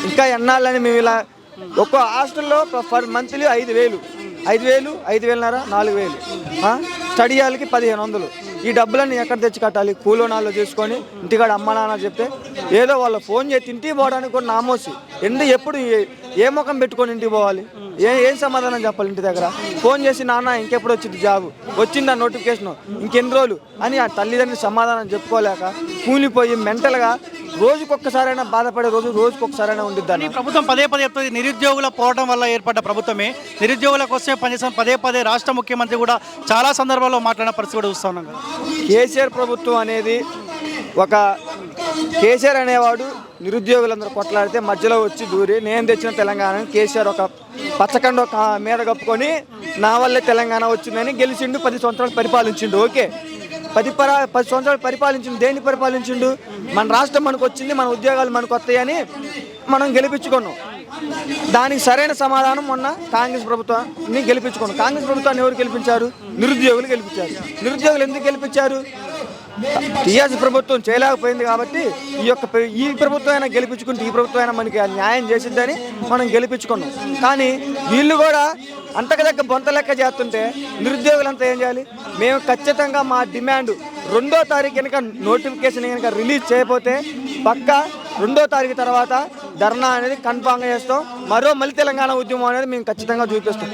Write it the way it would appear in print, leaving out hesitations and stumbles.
ఇంకా ఎన్నాళ్ళని మేము ఇలా ఒక్కో హాస్టల్లో ఫర్ మంత్లీ 5,000 5,000 5,500 4,000 స్టడీ హాల్కి 1,500. ఈ డబ్బులన్నీ ఎక్కడ తెచ్చి కట్టాలి? కూలోనాల్లో చేసుకొని ఇంటికాడ అమ్మ నాన్న చెప్తే ఏదో వాళ్ళు ఫోన్ చేసి ఇంటికి పోవడానికి కూడా నామోసి ఎప్పుడు ఏ ముఖం పెట్టుకొని ఇంటికి పోవాలి? ఏం సమాధానం చెప్పాలి? ఇంటి దగ్గర ఫోన్ చేసి నాన్న ఇంకెప్పుడు వచ్చింది జాబు, వచ్చిందా నోటిఫికేషన్, ఇంకెన్ని రోజులు అని ఆ తల్లిదండ్రులు సమాధానం చెప్పుకోలేక కూలిపోయి మెంటల్గా రోజుకొక్కసారైనా బాధపడే రోజుకొక్కసారైనా ఉండిద్దాన్ని. ప్రభుత్వం పదే పదే చెప్తుంది నిరుద్యోగుల పోవడం వల్ల ఏర్పడ్డ ప్రభుత్వమే, నిరుద్యోగుల కోసమే పనిచేసిన పదే పదే రాష్ట్ర ముఖ్యమంత్రి కూడా చాలా సందర్భాల్లో మాట్లాడిన పరిస్థితి కూడా చూస్తూ ఉన్నాం కదా. కేసీఆర్ ప్రభుత్వం అనేది కేసీఆర్ అనేవాడు నిరుద్యోగులందరూ కొట్లాడితే మధ్యలో వచ్చి దూరి నేను తెచ్చిన తెలంగాణ కేసీఆర్ ఒక పచ్చకండ మీద కప్పుకొని నా వల్లే తెలంగాణ వచ్చిందని గెలిచిండు. 10 సంవత్సరాలు పరిపాలించిండు. ఓకే, 10 సంవత్సరాలు పరిపాలించిండు. దేన్ని పరిపాలించిండు? మన రాష్ట్రం మనకు వచ్చింది, మన ఉద్యోగాలు మనకు వస్తాయని మనం గెలిపించుకున్నాం. దానికి సరైన సమాధానం మొన్న కాంగ్రెస్ ప్రభుత్వాన్ని గెలిపించుకున్నాం. కాంగ్రెస్ ప్రభుత్వాన్ని ఎవరు గెలిపించారు? నిరుద్యోగులు గెలిపించారు. నిరుద్యోగులు ఎందుకు గెలిపించారు? టీఆర్ఎస్ ప్రభుత్వం చేయలేకపోయింది కాబట్టి ఈ ప్రభుత్వం అయినా గెలిపించుకుంటే ఈ ప్రభుత్వం అయినా మనకి న్యాయం చేసిద్దని మనం గెలిపించుకున్నాం. కానీ వీళ్ళు కూడా అంతకదగ్గ బొంత లెక్క చేస్తుంటే నిరుద్యోగులంతా ఏం చేయాలి? మేము ఖచ్చితంగా మా డిమాండ్ 2వ తారీఖు కనుక నోటిఫికేషన్ కనుక రిలీజ్ చేయకపోతే పక్కా 2వ తారీఖు తర్వాత ధర్నా అనేది కన్ఫామ్గా చేస్తాం. మళ్ళీ తెలంగాణ ఉద్యమం అనేది మేము ఖచ్చితంగా చూపిస్తాం.